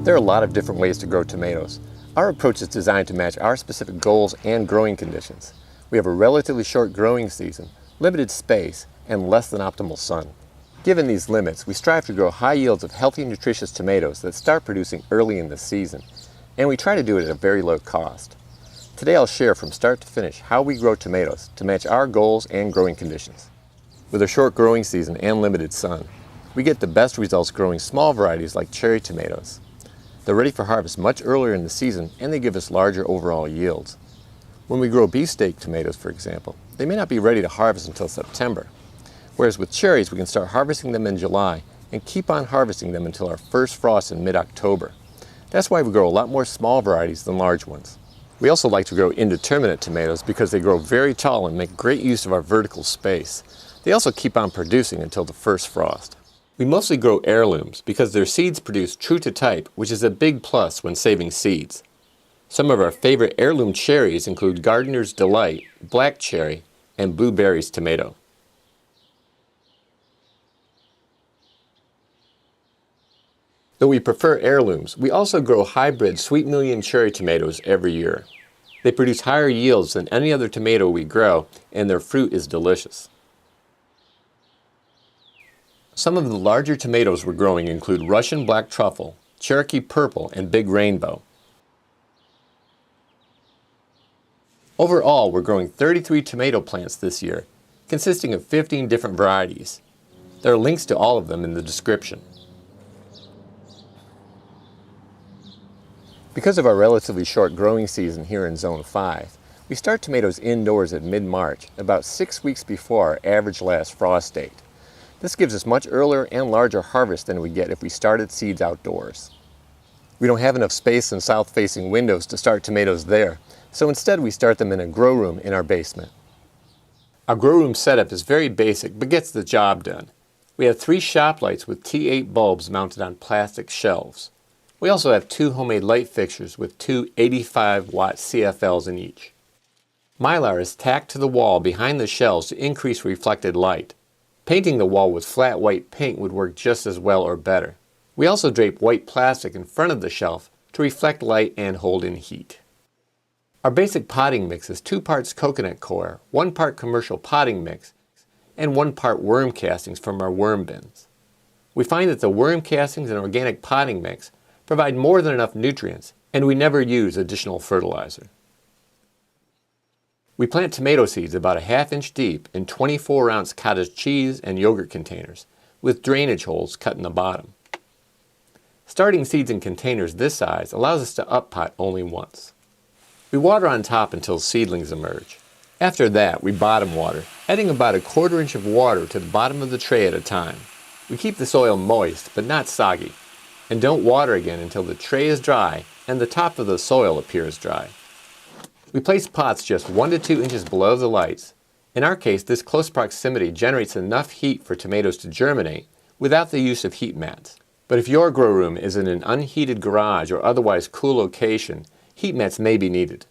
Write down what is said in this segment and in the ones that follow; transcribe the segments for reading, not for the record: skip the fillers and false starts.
There are a lot of different ways to grow tomatoes. Our approach is designed to match our specific goals and growing conditions. We have a relatively short growing season, limited space, and less than optimal sun. Given these limits, we strive to grow high yields of healthy, nutritious tomatoes that start producing early in the season, and we try to do it at a very low cost. Today I'll share from start to finish how we grow tomatoes to match our goals and growing conditions. With a short growing season and limited sun, we get the best results growing small varieties like cherry tomatoes. They're ready for harvest much earlier in the season, and they give us larger overall yields. When we grow beefsteak tomatoes, for example, they may not be ready to harvest until September. Whereas with cherries, we can start harvesting them in July and keep on harvesting them until our first frost in mid-October. That's why we grow a lot more small varieties than large ones. We also like to grow indeterminate tomatoes because they grow very tall and make great use of our vertical space. They also keep on producing until the first frost. We mostly grow heirlooms because their seeds produce true to type, which is a big plus when saving seeds. Some of our favorite heirloom cherries include Gardener's Delight, Black Cherry, and Blueberries Tomato. Though we prefer heirlooms, we also grow hybrid Sweet Million cherry tomatoes every year. They produce higher yields than any other tomato we grow, and their fruit is delicious. Some of the larger tomatoes we're growing include Russian Black Truffle, Cherokee Purple, and Big Rainbow. Overall, we're growing 33 tomato plants this year, consisting of 15 different varieties. There are links to all of them in the description. Because of our relatively short growing season here in Zone 5, we start tomatoes indoors at mid-March, about 6 weeks before our average last frost date. This gives us much earlier and larger harvest than we get if we started seeds outdoors. We don't have enough space and south-facing windows to start tomatoes there, so instead we start them in a grow room in our basement. Our grow room setup is very basic but gets the job done. We have 3 shop lights with T8 bulbs mounted on plastic shelves. We also have 2 homemade light fixtures with 2 85-watt CFLs in each. Mylar is tacked to the wall behind the shelves to increase reflected light. Painting the wall with flat white paint would work just as well or better. We also drape white plastic in front of the shelf to reflect light and hold in heat. Our basic potting mix is 2 parts coconut coir, 1 part commercial potting mix, and 1 part worm castings from our worm bins. We find that the worm castings and organic potting mix provide more than enough nutrients, and we never use additional fertilizer. We plant tomato seeds about a ½ inch deep in 24-ounce cottage cheese and yogurt containers, with drainage holes cut in the bottom. Starting seeds in containers this size allows us to up-pot only once. We water on top until seedlings emerge. After that, we bottom water, adding about a ¼ inch of water to the bottom of the tray at a time. We keep the soil moist, but not soggy, and don't water again until the tray is dry and the top of the soil appears dry. We place pots just 1 to 2 inches below the lights. In our case, this close proximity generates enough heat for tomatoes to germinate without the use of heat mats. But if your grow room is in an unheated garage or otherwise cool location, heat mats may be needed.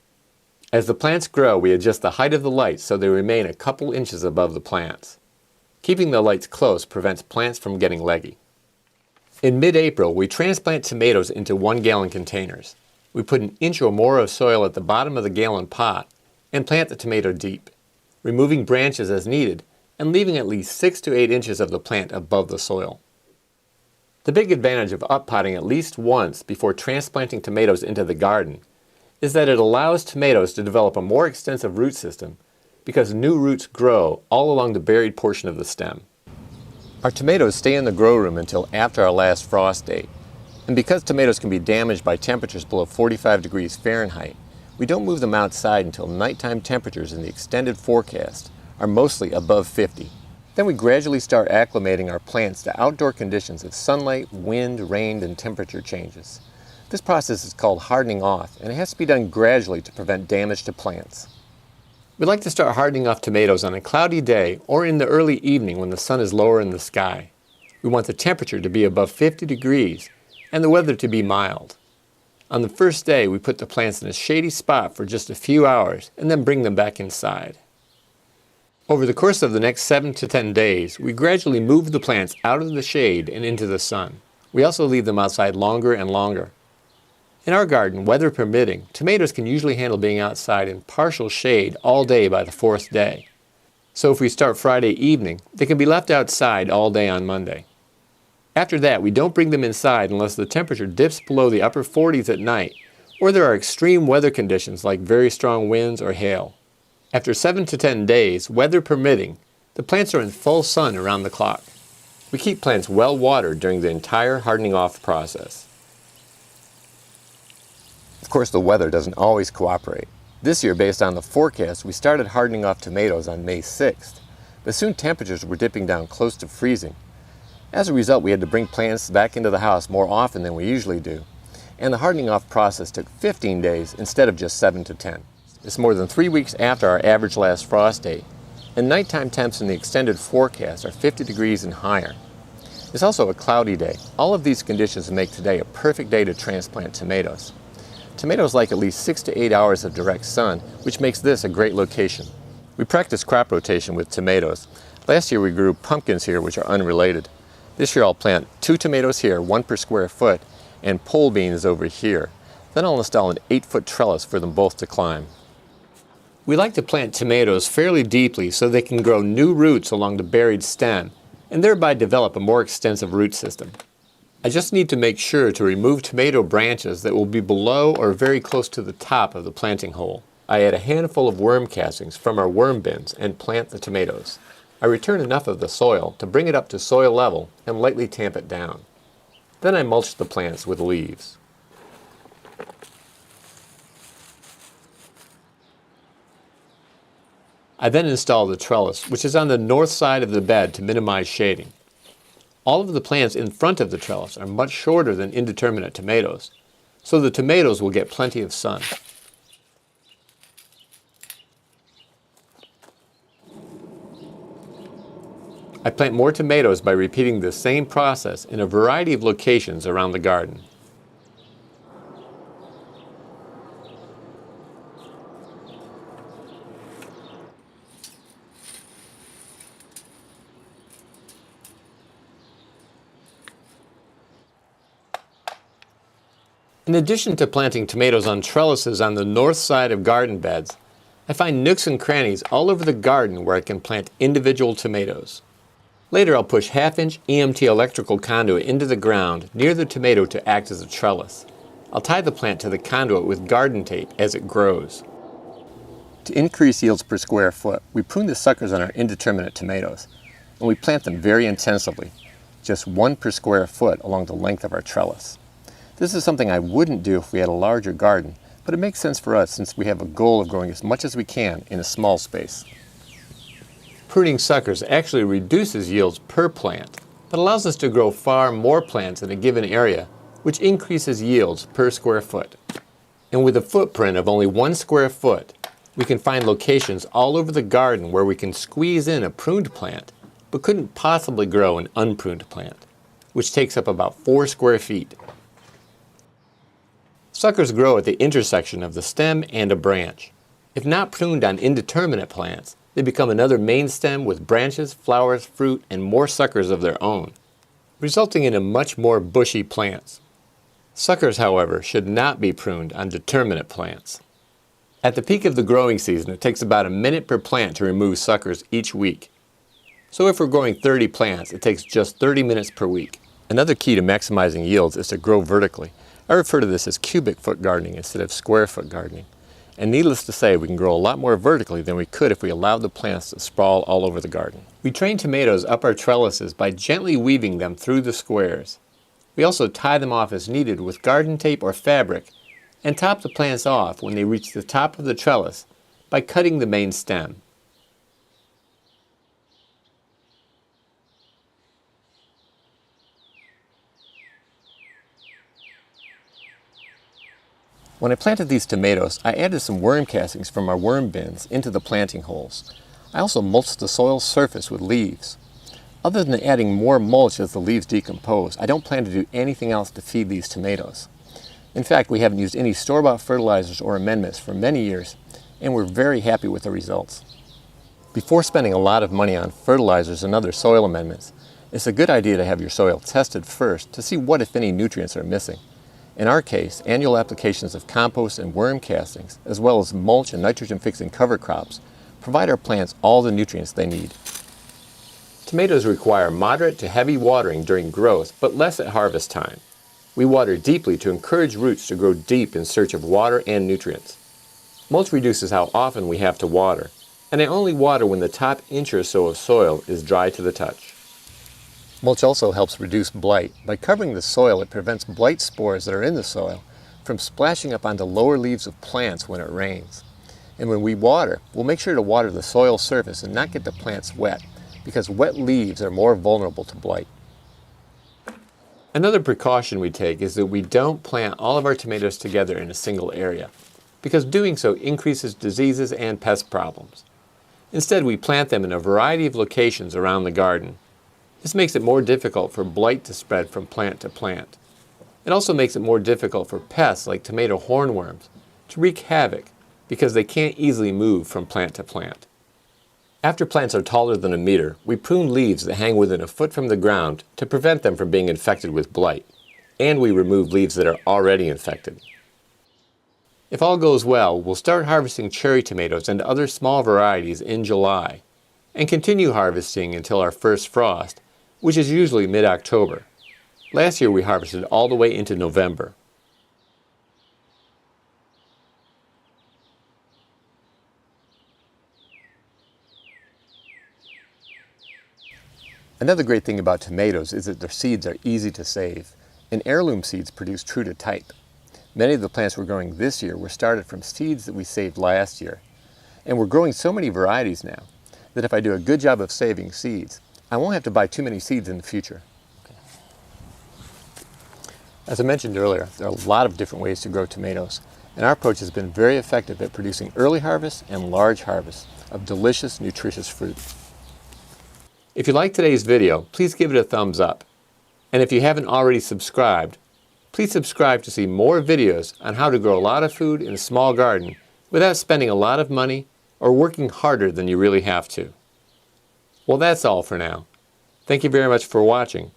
As the plants grow, we adjust the height of the lights so they remain a couple inches above the plants. Keeping the lights close prevents plants from getting leggy. In mid-April, we transplant tomatoes into 1-gallon containers. We put an inch or more of soil at the bottom of the gallon pot and plant the tomato deep, removing branches as needed and leaving at least 6 to 8 inches of the plant above the soil. The big advantage of up-potting at least once before transplanting tomatoes into the garden is that it allows tomatoes to develop a more extensive root system because new roots grow all along the buried portion of the stem. Our tomatoes stay in the grow room until after our last frost date. And because tomatoes can be damaged by temperatures below 45 degrees Fahrenheit, we don't move them outside until nighttime temperatures in the extended forecast are mostly above 50. Then we gradually start acclimating our plants to outdoor conditions of sunlight, wind, rain, and temperature changes. This process is called hardening off, and it has to be done gradually to prevent damage to plants. We like to start hardening off tomatoes on a cloudy day or in the early evening when the sun is lower in the sky. We want the temperature to be above 50 degrees and the weather to be mild. On the first day, we put the plants in a shady spot for just a few hours and then bring them back inside. Over the course of the next 7 to 10 days, we gradually move the plants out of the shade and into the sun. We also leave them outside longer and longer. In our garden, weather permitting, tomatoes can usually handle being outside in partial shade all day by the fourth day. So if we start Friday evening, they can be left outside all day on Monday. After that, we don't bring them inside unless the temperature dips below the upper 40s at night, or there are extreme weather conditions like very strong winds or hail. After 7 to 10 days, weather permitting, the plants are in full sun around the clock. We keep plants well watered during the entire hardening off process. Of course, the weather doesn't always cooperate. This year, based on the forecast, we started hardening off tomatoes on May 6th, but soon temperatures were dipping down close to freezing. As a result, we had to bring plants back into the house more often than we usually do, and the hardening off process took 15 days instead of just 7 to 10. It's more than 3 weeks after our average last frost date, and nighttime temps in the extended forecast are 50 degrees and higher. It's also a cloudy day. All of these conditions make today a perfect day to transplant tomatoes. Tomatoes like at least 6 to 8 hours of direct sun, which makes this a great location. We practice crop rotation with tomatoes. Last year we grew pumpkins here, which are unrelated. This year I'll plant 2 tomatoes here, 1 per square foot, and pole beans over here. Then I'll install an 8-foot trellis for them both to climb. We like to plant tomatoes fairly deeply so they can grow new roots along the buried stem, and thereby develop a more extensive root system. I just need to make sure to remove tomato branches that will be below or very close to the top of the planting hole. I add a handful of worm castings from our worm bins and plant the tomatoes. I return enough of the soil to bring it up to soil level and lightly tamp it down. Then I mulch the plants with leaves. I then install the trellis, which is on the north side of the bed to minimize shading. All of the plants in front of the trellis are much shorter than indeterminate tomatoes, so the tomatoes will get plenty of sun. I plant more tomatoes by repeating the same process in a variety of locations around the garden. In addition to planting tomatoes on trellises on the north side of garden beds, I find nooks and crannies all over the garden where I can plant individual tomatoes. Later I'll push half-inch EMT electrical conduit into the ground near the tomato to act as a trellis. I'll tie the plant to the conduit with garden tape as it grows. To increase yields per square foot, we prune the suckers on our indeterminate tomatoes, and we plant them very intensively, just 1 per square foot along the length of our trellis. This is something I wouldn't do if we had a larger garden, but it makes sense for us since we have a goal of growing as much as we can in a small space. Pruning suckers actually reduces yields per plant, but allows us to grow far more plants in a given area, which increases yields per square foot. And with a footprint of only 1 square foot, we can find locations all over the garden where we can squeeze in a pruned plant, but couldn't possibly grow an unpruned plant, which takes up about 4 square feet. Suckers grow at the intersection of the stem and a branch. If not pruned on indeterminate plants, they become another main stem with branches, flowers, fruit, and more suckers of their own, resulting in a much more bushy plants. Suckers, however, should not be pruned on determinate plants. At the peak of the growing season, it takes about a minute per plant to remove suckers each week. So if we're growing 30 plants, it takes just 30 minutes per week. Another key to maximizing yields is to grow vertically. I refer to this as cubic foot gardening instead of square foot gardening. And needless to say, we can grow a lot more vertically than we could if we allowed the plants to sprawl all over the garden. We train tomatoes up our trellises by gently weaving them through the squares. We also tie them off as needed with garden tape or fabric and top the plants off when they reach the top of the trellis by cutting the main stem. When I planted these tomatoes, I added some worm castings from our worm bins into the planting holes. I also mulched the soil surface with leaves. Other than adding more mulch as the leaves decompose, I don't plan to do anything else to feed these tomatoes. In fact, we haven't used any store-bought fertilizers or amendments for many years, and we're very happy with the results. Before spending a lot of money on fertilizers and other soil amendments, it's a good idea to have your soil tested first to see what, if any, nutrients are missing. In our case, annual applications of compost and worm castings, as well as mulch and nitrogen-fixing cover crops, provide our plants all the nutrients they need. Tomatoes require moderate to heavy watering during growth, but less at harvest time. We water deeply to encourage roots to grow deep in search of water and nutrients. Mulch reduces how often we have to water, and I only water when the top inch or so of soil is dry to the touch. Mulch also helps reduce blight. By covering the soil, it prevents blight spores that are in the soil from splashing up onto lower leaves of plants when it rains. And when we water, we'll make sure to water the soil surface and not get the plants wet, because wet leaves are more vulnerable to blight. Another precaution we take is that we don't plant all of our tomatoes together in a single area, because doing so increases diseases and pest problems. Instead, we plant them in a variety of locations around the garden. This makes it more difficult for blight to spread from plant to plant. It also makes it more difficult for pests like tomato hornworms to wreak havoc because they can't easily move from plant to plant. After plants are taller than a meter, we prune leaves that hang within a foot from the ground to prevent them from being infected with blight, and we remove leaves that are already infected. If all goes well, we'll start harvesting cherry tomatoes and other small varieties in July, and continue harvesting until our first frost, which is usually mid-October. Last year we harvested all the way into November. Another great thing about tomatoes is that their seeds are easy to save, and heirloom seeds produce true to type. Many of the plants we're growing this year were started from seeds that we saved last year, and we're growing so many varieties now that if I do a good job of saving seeds, I won't have to buy too many seeds in the future. As I mentioned earlier, there are a lot of different ways to grow tomatoes, and our approach has been very effective at producing early harvests and large harvests of delicious, nutritious fruit. If you liked today's video, please give it a thumbs up. And if you haven't already subscribed, please subscribe to see more videos on how to grow a lot of food in a small garden without spending a lot of money or working harder than you really have to. Well, that's all for now. Thank you very much for watching.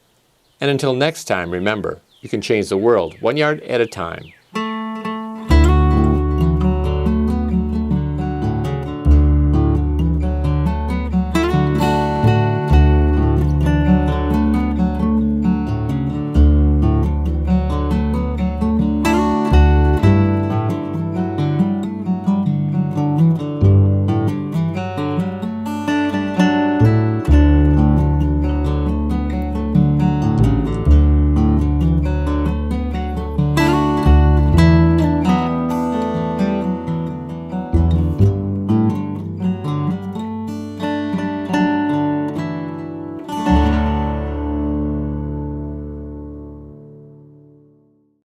And until next time, remember, you can change the world 1 yard at a time.